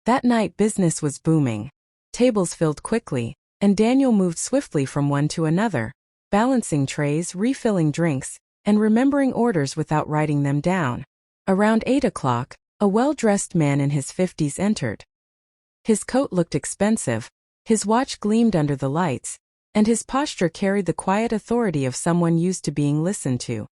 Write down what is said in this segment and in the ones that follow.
That night business was booming. Tables filled quickly, and Daniel moved swiftly from one to another, balancing trays, refilling drinks, and remembering orders without writing them down. Around 8 o'clock, a well-dressed man in his 50s entered. His coat looked expensive, his watch gleamed under the lights, and his posture carried the quiet authority of someone used to being listened to.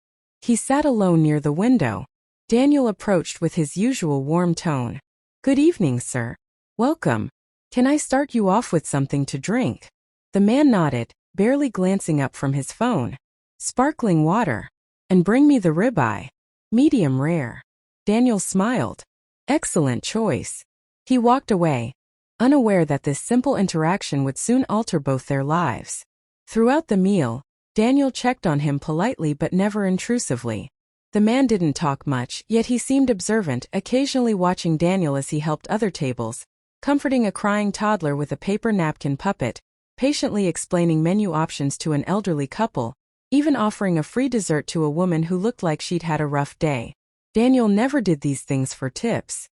He sat alone near the window. Daniel approached with his usual warm tone. "Good evening, sir. Welcome. Can I start you off with something to drink?" The man nodded, barely glancing up from his phone. "Sparkling water. And bring me the ribeye. Medium rare." Daniel smiled. "Excellent choice." He walked away, unaware that this simple interaction would soon alter both their lives. Throughout the meal, Daniel checked on him politely but never intrusively. The man didn't talk much, yet he seemed observant, occasionally watching Daniel as he helped other tables, comforting a crying toddler with a paper napkin puppet, patiently explaining menu options to an elderly couple, even offering a free dessert to a woman who looked like she'd had a rough day. Daniel never did these things for tips.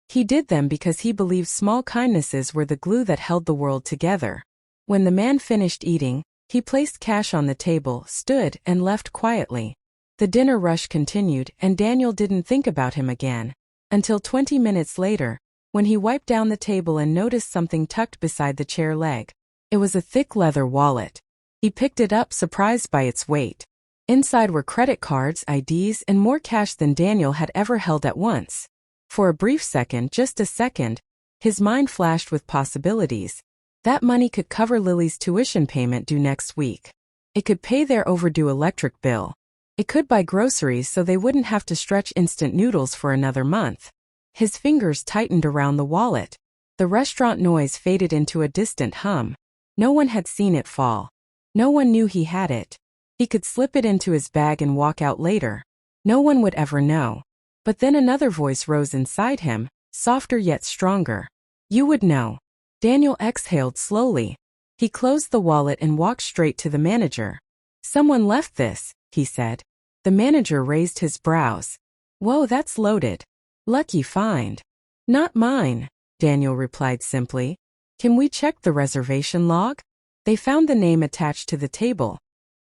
He did them because he believed small kindnesses were the glue that held the world together. When the man finished eating, he placed cash on the table, stood, and left quietly. The dinner rush continued, and Daniel didn't think about him again, until 20 minutes later, when he wiped down the table and noticed something tucked beside the chair leg. It was a thick leather wallet. He picked it up, surprised by its weight. Inside were credit cards, IDs, and more cash than Daniel had ever held at once. For a brief second, just a second, his mind flashed with possibilities. That money could cover Lily's tuition payment due next week. It could pay their overdue electric bill. It could buy groceries so they wouldn't have to stretch instant noodles for another month. His fingers tightened around the wallet. The restaurant noise faded into a distant hum. No one had seen it fall. No one knew he had it. He could slip it into his bag and walk out later. No one would ever know. But then another voice rose inside him, softer yet stronger. "You would know." Daniel exhaled slowly. He closed the wallet and walked straight to the manager. "Someone left this," he said. The manager raised his brows. "Whoa, that's loaded. Lucky find." "Not mine," Daniel replied simply. "Can we check the reservation log?" They found the name attached to the table.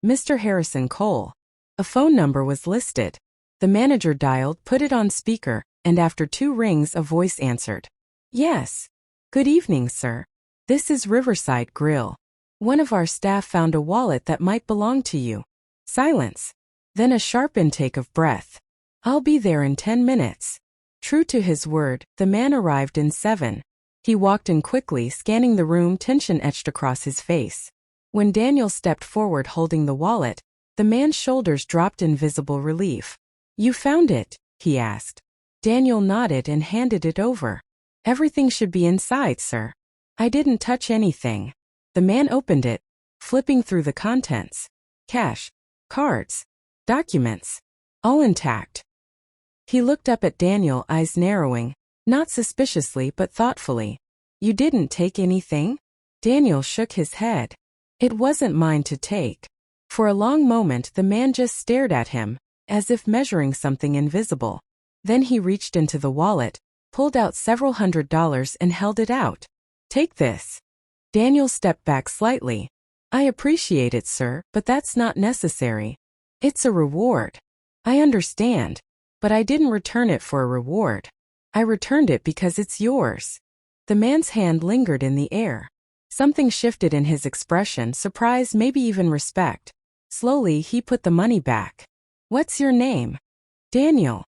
Mr. Harrison Cole. A phone number was listed. The manager dialed, put it on speaker, and after 2 rings a voice answered. "Yes. Good evening, sir. This is Riverside Grill. One of our staff found a wallet that might belong to you." Silence. Then a sharp intake of breath. "I'll be there in 10 minutes. True to his word, the man arrived in 7. He walked in quickly, scanning the room, tension etched across his face. When Daniel stepped forward holding the wallet, the man's shoulders dropped in visible relief. "You found it?" he asked. Daniel nodded and handed it over. "Everything should be inside, sir." "I didn't touch anything." The man opened it, flipping through the contents. Cash, cards, documents, all intact. He looked up at Daniel, eyes narrowing, not suspiciously but thoughtfully. "You didn't take anything?" Daniel shook his head. "It wasn't mine to take." For a long moment the man just stared at him, as if measuring something invisible. Then he reached into the wallet, pulled out several $100s and held it out. "Take this." Daniel stepped back slightly. "I appreciate it, sir, but that's not necessary. It's a reward." "I understand. But I didn't return it for a reward. I returned it because it's yours." The man's hand lingered in the air. Something shifted in his expression, surprise, maybe even respect. Slowly he put the money back. "What's your name?" "Daniel."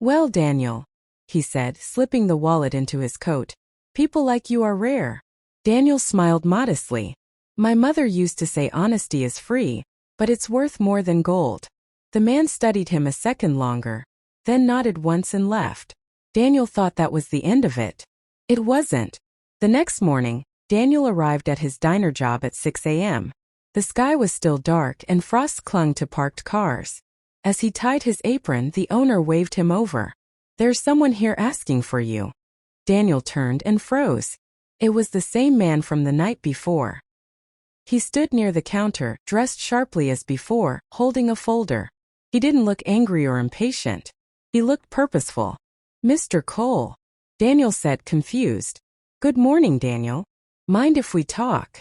"Well, Daniel," he said, slipping the wallet into his coat. "People like you are rare." Daniel smiled modestly. "My mother used to say honesty is free, but it's worth more than gold." The man studied him a second longer, then nodded once and left. Daniel thought that was the end of it. It wasn't. The next morning, Daniel arrived at his diner job at 6 a.m. The sky was still dark and frost clung to parked cars. As he tied his apron, the owner waved him over. "There's someone here asking for you." Daniel turned and froze. It was the same man from the night before. He stood near the counter, dressed sharply as before, holding a folder. He didn't look angry or impatient. He looked purposeful. "Mr. Cole." Daniel said, confused. Good morning, Daniel. Mind if we talk?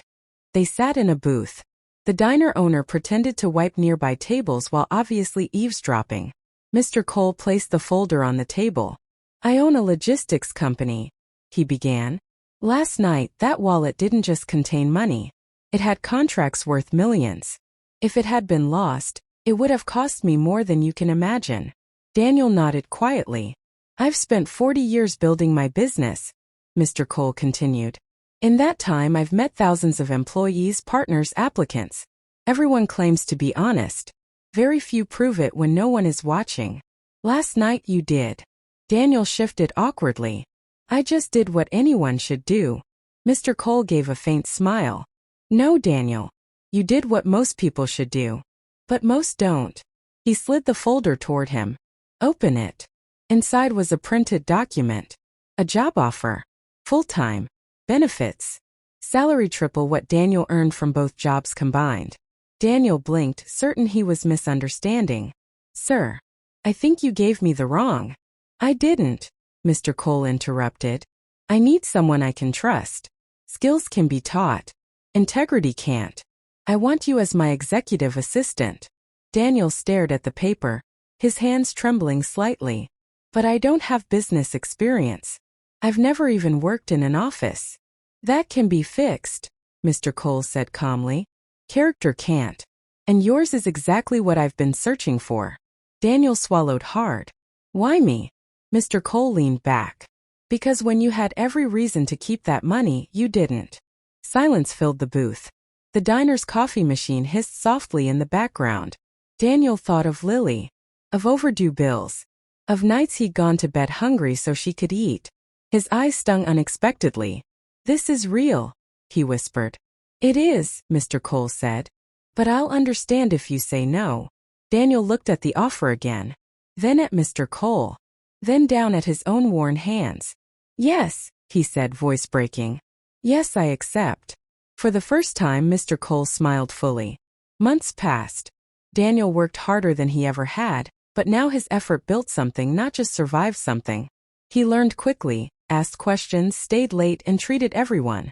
They sat in a booth. The diner owner pretended to wipe nearby tables while obviously eavesdropping. Mr. Cole placed the folder on the table. I own a logistics company, he began. Last night, that wallet didn't just contain money. It had contracts worth millions. If it had been lost, it would have cost me more than you can imagine. Daniel nodded quietly. I've spent 40 years building my business, Mr. Cole continued. In that time, I've met thousands of employees, partners, applicants. Everyone claims to be honest. Very few prove it when no one is watching. Last night you did. Daniel shifted awkwardly. I just did what anyone should do. Mr. Cole gave a faint smile. No, Daniel. You did what most people should do. But most don't. He slid the folder toward him. Open it. Inside was a printed document. A job offer. Full-time. Benefits. Salary triple what Daniel earned from both jobs combined. Daniel blinked, certain he was misunderstanding. Sir, I think you gave me the wrong. I didn't, Mr. Cole interrupted. I need someone I can trust. Skills can be taught. Integrity can't. I want you as my executive assistant. Daniel stared at the paper, his hands trembling slightly. But I don't have business experience. I've never even worked in an office. That can be fixed, Mr. Cole said calmly. Character can't. And yours is exactly what I've been searching for. Daniel swallowed hard. Why me? Mr. Cole leaned back. Because when you had every reason to keep that money, you didn't. Silence filled the booth. The diner's coffee machine hissed softly in the background. Daniel thought of Lily. Of overdue bills. Of nights he'd gone to bed hungry so she could eat. His eyes stung unexpectedly. This is real, he whispered. It is, Mr. Cole said. But I'll understand if you say no. Daniel looked at the offer again. Then at Mr. Cole. Then down at his own worn hands. Yes, he said, voice breaking. Yes, I accept. For the first time, Mr. Cole smiled fully. Months passed. Daniel worked harder than he ever had, but now his effort built something, not just survived something. He learned quickly, asked questions, stayed late, and treated everyone,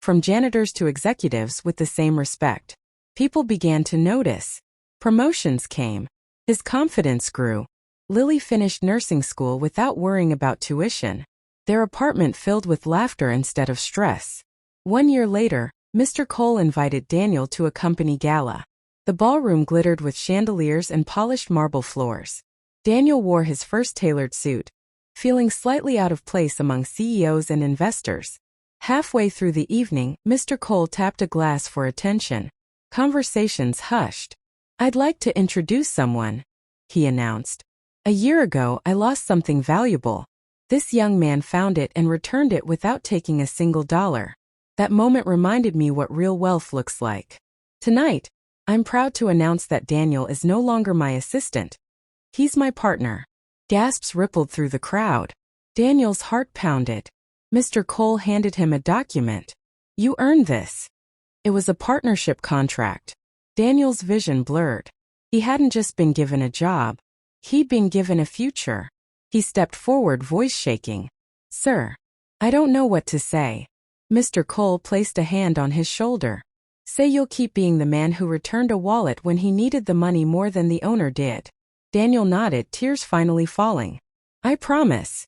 from janitors to executives, with the same respect. People began to notice. Promotions came. His confidence grew. Lily finished nursing school without worrying about tuition. Their apartment filled with laughter instead of stress. 1 year later, Mr. Cole invited Daniel to a company gala. The ballroom glittered with chandeliers and polished marble floors. Daniel wore his first tailored suit, feeling slightly out of place among CEOs and investors. Halfway through the evening, Mr. Cole tapped a glass for attention. Conversations hushed. I'd like to introduce someone, he announced. A year ago, I lost something valuable. This young man found it and returned it without taking a single dollar. That moment reminded me what real wealth looks like. Tonight, I'm proud to announce that Daniel is no longer my assistant. He's my partner. Gasps rippled through the crowd. Daniel's heart pounded. Mr. Cole handed him a document. You earned this. It was a partnership contract. Daniel's vision blurred. He hadn't just been given a job. He'd been given a future. He stepped forward, voice shaking. Sir, I don't know what to say. Mr. Cole placed a hand on his shoulder. Say you'll keep being the man who returned a wallet when he needed the money more than the owner did. Daniel nodded, tears finally falling. I promise.